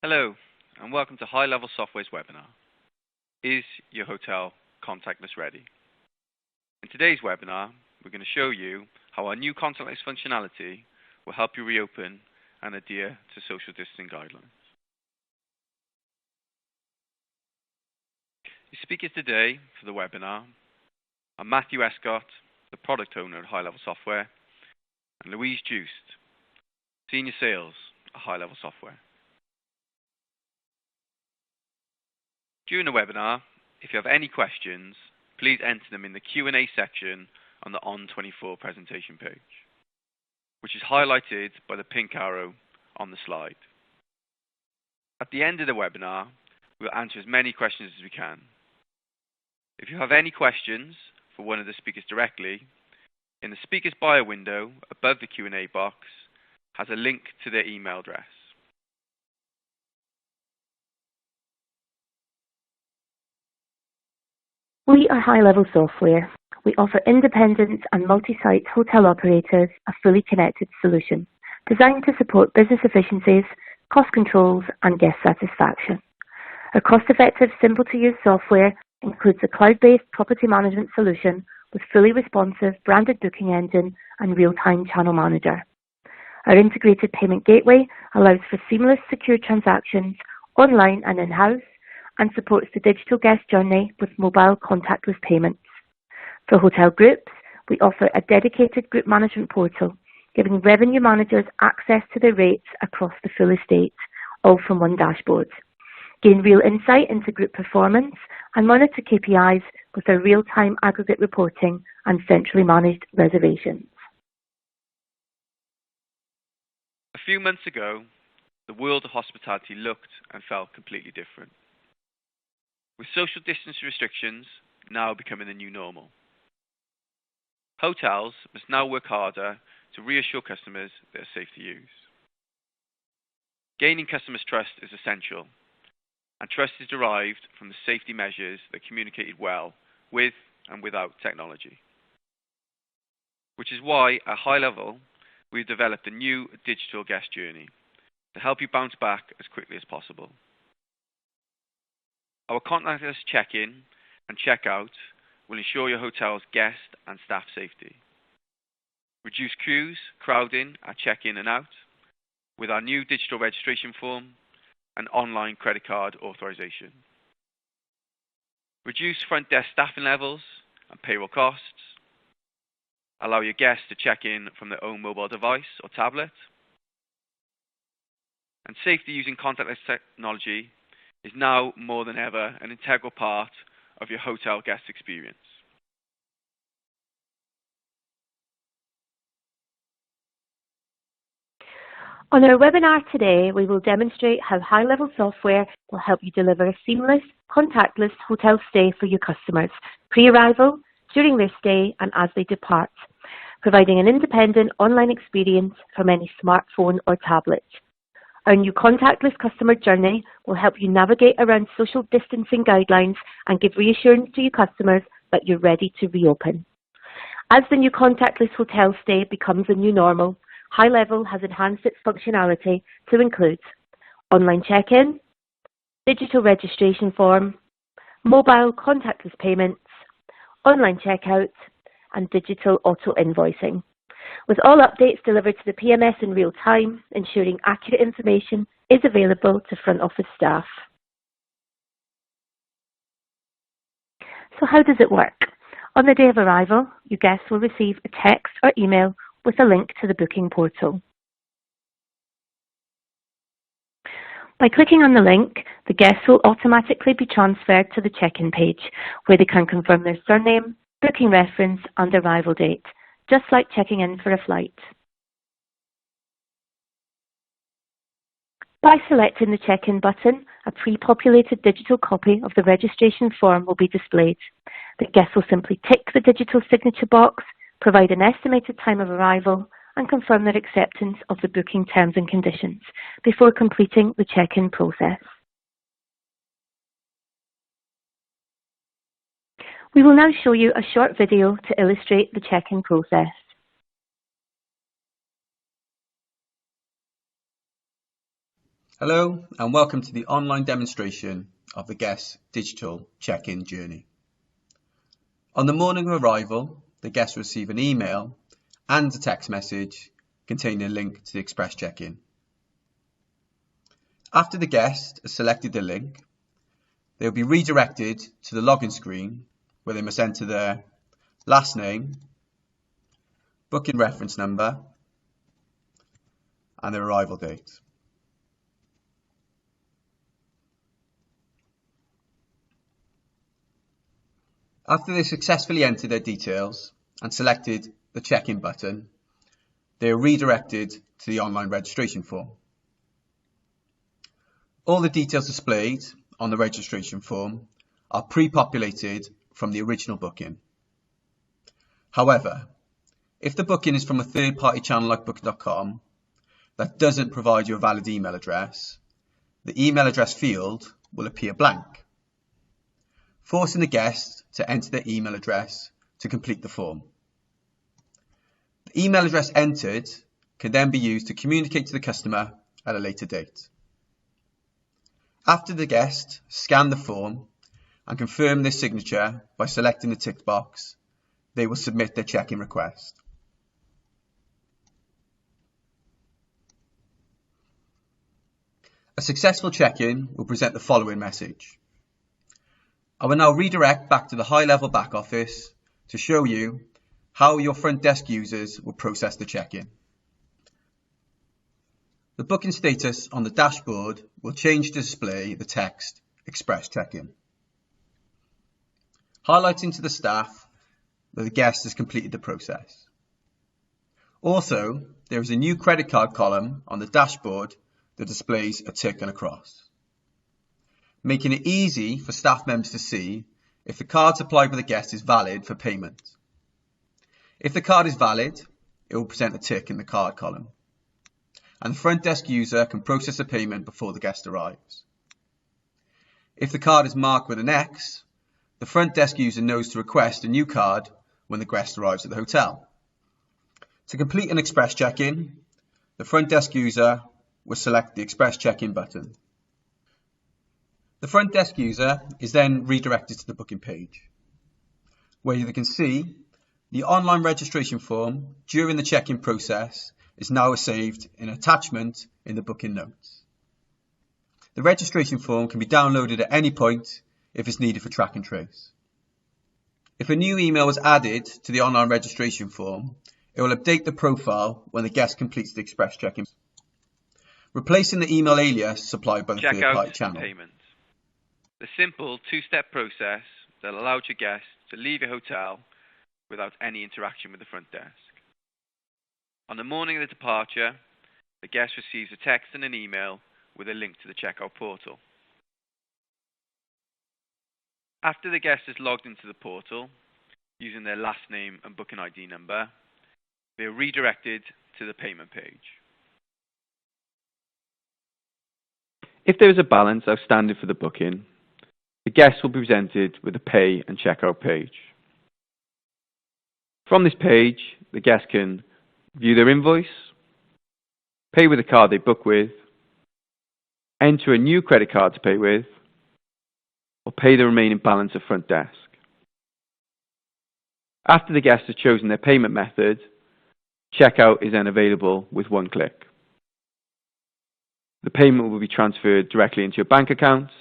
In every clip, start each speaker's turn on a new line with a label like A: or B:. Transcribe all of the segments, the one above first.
A: Hello, and welcome to High Level Software's webinar. Is your hotel contactless ready? In today's webinar, we're going to show you how our new contactless functionality will help you reopen and adhere to social distancing guidelines. The speakers today for the webinar are Matthew Escott, the product owner at High Level Software, and Louise Joost, Senior Sales at High Level Software. During the webinar, if you have any questions, please enter them in the Q&A section on the On24 presentation page, which is highlighted by the pink arrow on the slide. At the end of the webinar, we'll answer as many questions as we can. If you have any questions for one of the speakers directly, in the speaker's bio window above the Q&A box has a link to their email address.
B: We are High Level Software. We offer independent and multi-site hotel operators a fully connected solution designed to support business efficiencies, cost controls, and guest satisfaction. Our cost-effective, simple-to-use software includes a cloud-based property management solution with fully responsive branded booking engine and real-time channel manager. Our integrated payment gateway allows for seamless, secure transactions online and in-house, and supports the digital guest journey with mobile contactless payments. For hotel groups, we offer a dedicated group management portal, giving revenue managers access to their rates across the full estate, all from one dashboard. Gain real insight into group performance and monitor KPIs with our real-time aggregate reporting and centrally managed reservations.
A: A few months ago, the world of hospitality looked and felt completely different, with social distance restrictions now becoming the new normal. Hotels must now work harder to reassure customers they are safe to use. Gaining customers' trust is essential, and trust is derived from the safety measures that are communicated well with and without technology. Which is why, at High Level, we've developed a new digital guest journey to help you bounce back as quickly as possible. Our contactless check-in and check-out will ensure your hotel's guest and staff safety. Reduce queues, crowding at check-in and out with our new digital registration form and online credit card authorization. Reduce front desk staffing levels and payroll costs. Allow your guests to check in from their own mobile device or tablet. And safety using contactless technology is now more than ever an integral part of your hotel guest experience.
B: On our webinar today, we will demonstrate how High Level Software will help you deliver a seamless, contactless hotel stay for your customers, pre-arrival, during their stay, and as they depart, providing an independent online experience from any smartphone or tablet. Our new contactless customer journey will help you navigate around social distancing guidelines and give reassurance to your customers that you're ready to reopen. As the new contactless hotel stay becomes a new normal, High Level has enhanced its functionality to include online check-in, digital registration form, mobile contactless payments, online checkout, and digital auto-invoicing, with all updates delivered to the PMS in real time, ensuring accurate information is available to front office staff. So how does it work? On the day of arrival, your guests will receive a text or email with a link to the booking portal. By clicking on the link, the guests will automatically be transferred to the check-in page, where they can confirm their surname, booking reference, and arrival date, just like checking in for a flight. By selecting the check-in button, a pre-populated digital copy of the registration form will be displayed. The guests will simply tick the digital signature box, provide an estimated time of arrival, and confirm their acceptance of the booking terms and conditions before completing the check-in process. We will now show you a short video to illustrate the check-in process.
C: Hello and welcome to the online demonstration of the guest's digital check-in journey. On the morning of arrival, the guest will receive an email and a text message containing a link to the express check-in. After the guest has selected the link, they will be redirected to the login screen where they must enter their last name, booking reference number and their arrival date. After they successfully entered their details and selected the check-in button, they are redirected to the online registration form. All the details displayed on the registration form are pre-populated from the original booking. However, if the booking is from a third-party channel like Booking.com that doesn't provide you a valid email address, the email address field will appear blank, forcing the guest to enter their email address to complete the form. The email address entered can then be used to communicate to the customer at a later date. After the guest scan the form and confirm their signature by selecting the tick box, they will submit their check-in request. A successful check-in will present the following message. I will now redirect back to the high-level back office to show you how your front desk users will process the check-in. The booking status on the dashboard will change to display the text Express Check-in, highlighting to the staff that the guest has completed the process. Also, there is a new credit card column on the dashboard that displays a tick and a cross, making it easy for staff members to see if the card supplied by the guest is valid for payment. If the card is valid, it will present a tick in the card column, and the front desk user can process a payment before the guest arrives. If the card is marked with an X, the front desk user knows to request a new card when the guest arrives at the hotel. To complete an express check-in, the front desk user will select the express check-in button. The front desk user is then redirected to the booking page, where you can see the online registration form during the check-in process is now saved in an attachment in the booking notes. The registration form can be downloaded at any point if it's needed for track and trace. If a new email was added to the online registration form, it will update the profile when the guest completes the express check-in, replacing the email alias supplied by the third-party channel.
A: Payment. The simple two-step process that allows your guests to leave your hotel without any interaction with the front desk. On the morning of the departure, the guest receives a text and an email with a link to the checkout portal. After the guest is logged into the portal, using their last name and booking ID number, they are redirected to the payment page. If there is a balance outstanding for the booking, the guest will be presented with a pay and checkout page. From this page, the guest can view their invoice, pay with the card they book with, enter a new credit card to pay with, or pay the remaining balance of front desk. After the guest has chosen their payment method, checkout is then available with one click. The payment will be transferred directly into your bank account,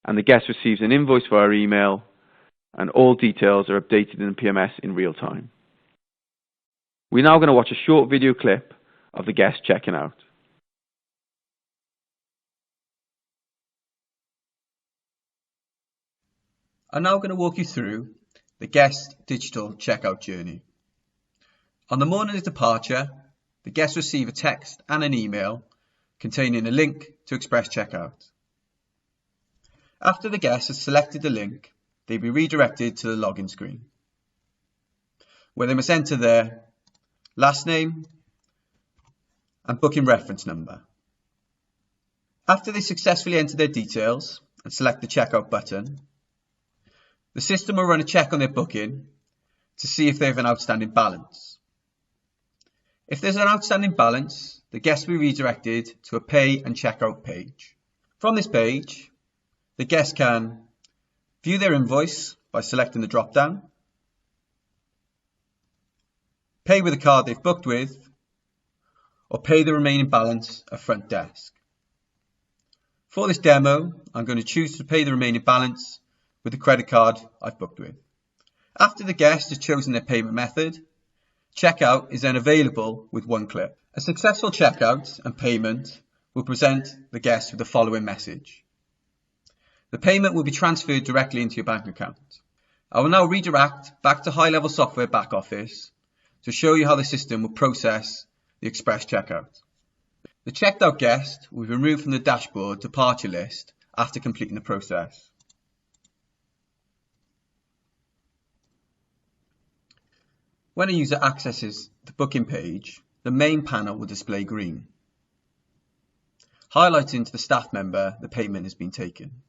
A: and the guest receives an invoice via email, and all details are updated in the PMS in real time. We're now going to watch a short video clip of the guest checking out.
C: I'm now going to walk you through the guest digital checkout journey. On the morning of departure, the guests receive a text and an email containing a link to express checkout. After the guest has selected the link, they'll be redirected to the login screen, where they must enter their last name and booking reference number. After they successfully enter their details and select the checkout button, the system will run a check on their booking to see if they have an outstanding balance. If there's an outstanding balance, the guest will be redirected to a pay and checkout page. From this page, the guest can view their invoice by selecting the drop-down, pay with a card they've booked with, or pay the remaining balance at front desk. For this demo, I'm going to choose to pay the remaining balance with the credit card I've booked with. After the guest has chosen their payment method, checkout is then available with one click. A successful checkout and payment will present the guest with the following message. The payment will be transferred directly into your bank account. I will now redirect back to High Level Software back office to show you how the system will process the express checkout. The checked out guest will be removed from the dashboard departure list after completing the process. When a user accesses the booking page, the main panel will display green, highlighting to the staff member the payment has been taken.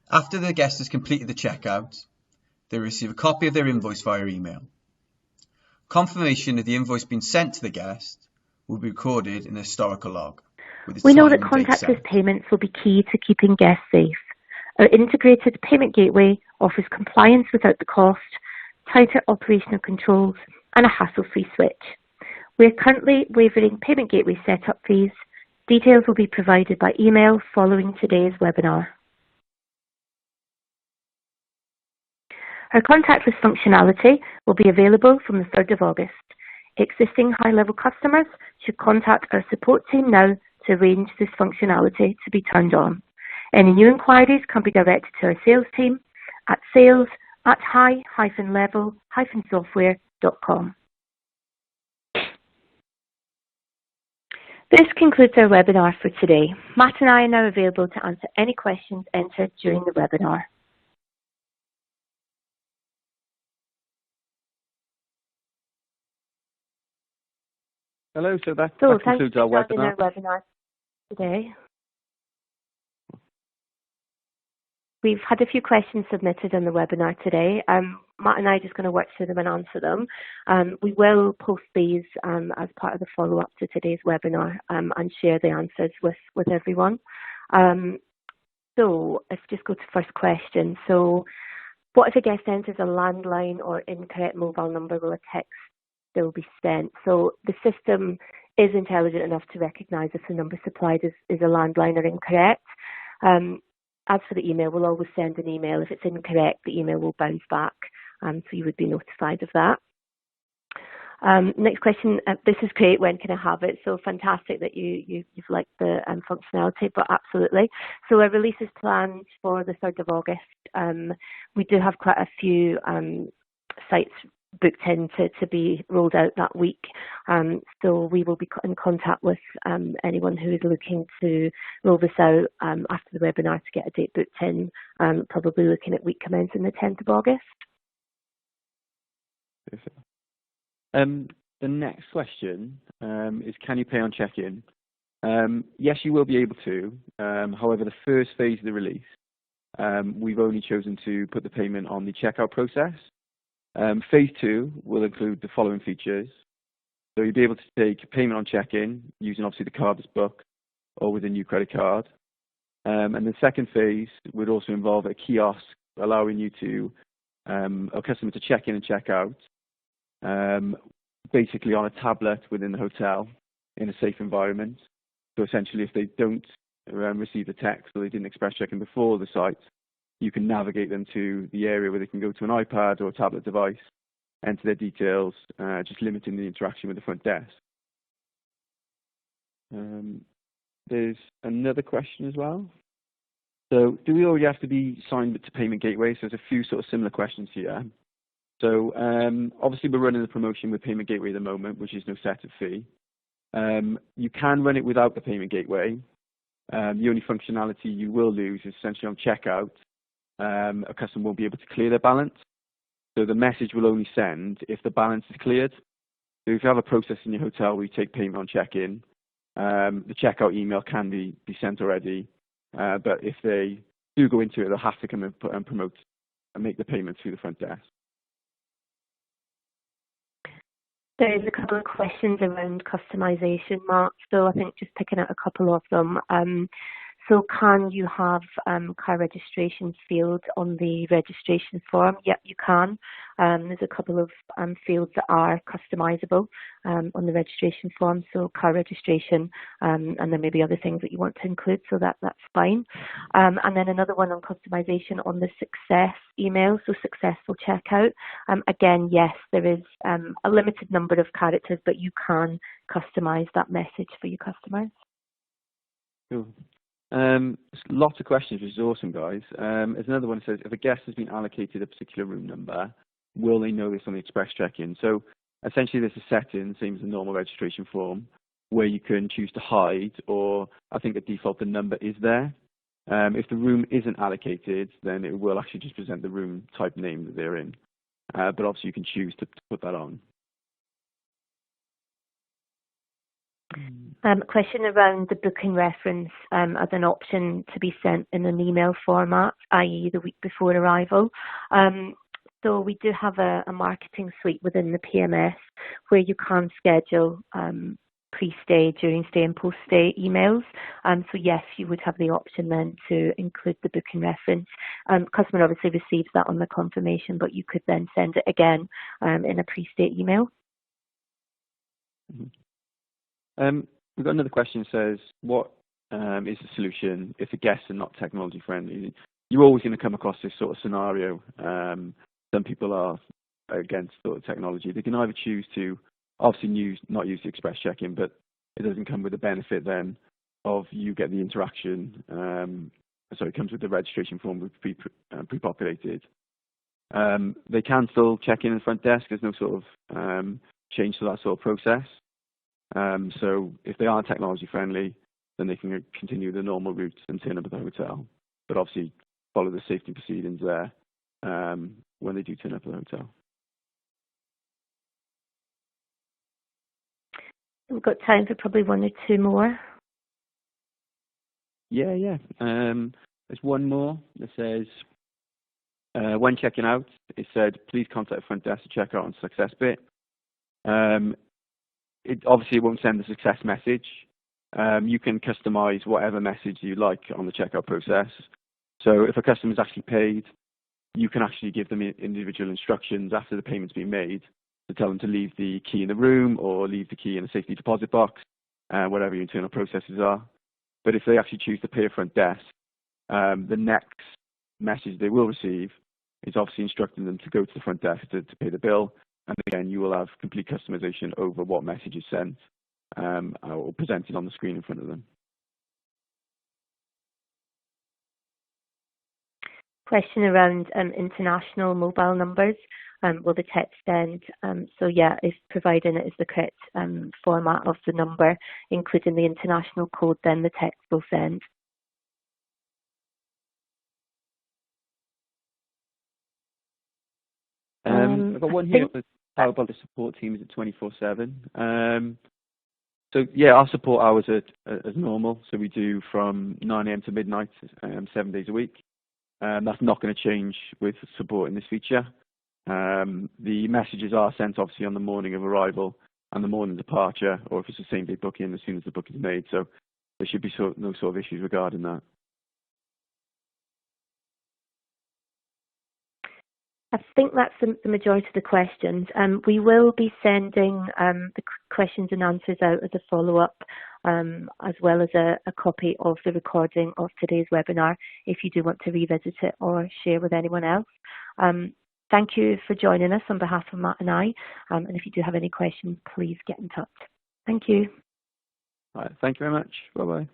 C: After the guest has completed the checkout, they will receive a copy of their invoice via email. Confirmation of the invoice being sent to the guest will be recorded in a historical log.
B: We know that contactless payments will be key to keeping guests safe. Our integrated payment gateway offers compliance without the cost, tighter operational controls, and a hassle-free switch. We are currently waiving payment gateway setup fees. Details will be provided by email following today's webinar. Our contactless functionality will be available from the 3rd of August. Existing high-level customers should contact our support team now to arrange this functionality to be turned on. Any new inquiries can be directed to our sales team at sales@high-level-software.com. This concludes our webinar for today. Matt and I are now available to answer any questions entered during the webinar.
A: Hello, so that concludes our
B: webinar today. We've had a few questions submitted on the webinar today. Matt and I are just going to work through them and answer them. We will post these as part of the follow-up to today's webinar and share the answers with everyone. So let's just go to the first question. So what if a guest enters a landline or incorrect mobile number? Will a text still be sent? So the system is intelligent enough to recognise if the number supplied is a landline or incorrect. As for the email, we'll always send an email. If it's incorrect, the email will bounce back, so you would be notified of that. Next question, this is great, when can I have it? So fantastic that you've liked the functionality, but absolutely. So our release is planned for the 3rd of August. We do have quite a few sites booked in to be rolled out that week. So we will be in contact with anyone who is looking to roll this out after the webinar to get a date booked in, probably looking at week commencing the 10th of August.
A: The next question is, can you pay on check-in? Yes, you will be able to. However, the first phase of the release, we've only chosen to put the payment on the checkout process. Phase 2 will include the following features. So you'll be able to take payment on check-in using obviously the card that's booked or with a new credit card. And the second phase would also involve a kiosk allowing you to, a customer to check in and check out, basically on a tablet within the hotel in a safe environment. So essentially if they don't receive the text or they didn't express check-in before the site, you can navigate them to the area where they can go to an iPad or a tablet device, enter their details, just limiting the interaction with the front desk. There's another question as well. So do we already have to be signed to Payment Gateway? So there's a few sort of similar questions here. So obviously we're running the promotion with Payment Gateway at the moment, which is no setup fee. You can run it without the Payment Gateway. The only functionality you will lose is essentially on checkout. A customer won't be able to clear their balance. So the message will only send if the balance is cleared. So if you have a process in your hotel where you take payment on check-in, the checkout email can be sent already. But if they do go into it, they'll have to come and promote and make the payment through the front desk.
B: There's a couple of questions around customization, Mark, so I think just picking out a couple of them. So can you have car registration field on the registration form? Yep, you can. There's a couple of fields that are customizable on the registration form, so car registration, and then maybe other things that you want to include, so that's fine. And then another one on customization on the success email, so successful checkout. Again, yes, there is a limited number of characters, but you can customize that message for your customers.
D: Cool. Lots of questions, which is awesome, guys. There's another one that says, if a guest has been allocated a particular room number, will they know this on the express check-in? So essentially there's a setting, same as the normal registration form, where you can choose to hide, or I think at default the number is there. If the room isn't allocated, then it will actually just present the room type name that they're in. But obviously you can choose to put that on.
B: Question around the booking reference as an option to be sent in an email format, i.e. the week before arrival. So we do have a marketing suite within the PMS where you can schedule pre-stay, during stay and post-stay emails. So yes, you would have the option then to include the booking reference. Customer obviously receives that on the confirmation, but you could then send it again in a pre-stay email.
D: We've got another question that says, what is the solution if the guests are not technology friendly? You're always going to come across this sort of scenario. Some people are against sort of technology. They can either choose to obviously not use the express check-in, but it doesn't come with the benefit then of you get the interaction. So it comes with the registration form with pre-populated. They can still check in the front desk. There's no sort of change to that sort of process. So if they are technology friendly, then they can continue the normal route and turn up at the hotel. But obviously follow the safety proceedings there when they do turn up at the hotel.
B: We've got time for probably one or two more.
D: Yeah. There's one more that says, when checking out, it said, please contact the front desk to check out on success bit. It obviously won't send the success message. You can customize whatever message you like on the checkout process. So if a customer's actually paid, you can actually give them individual instructions after the payment's been made to tell them to leave the key in the room or leave the key in a safety deposit box, whatever your internal processes are. But if they actually choose to pay a front desk, the next message they will receive is obviously instructing them to go to the front desk to pay the bill. And again, you will have complete customization over what message is sent or presented on the screen in front of them.
B: Question around international mobile numbers. Will the text send? So yeah, if providing it is the correct format of the number, including the international code, then the text will send.
D: I've got one here. How about the support team? Is it 24/7? So yeah, our support hours are as normal. So we do from 9 AM to midnight, 7 days a week. That's not going to change with support in this feature. The messages are sent obviously on the morning of arrival and the morning departure, or if it's the same day booking, as soon as the booking is made. So there should be no sort of issues regarding that.
B: I think that's the majority of the questions. We will be sending the questions and answers out as a follow-up, as well as a copy of the recording of today's webinar if you do want to revisit it or share with anyone else. Thank you for joining us on behalf of Matt and I. And if you do have any questions, please get in touch. Thank you.
D: All right. Thank you very much. Bye-bye.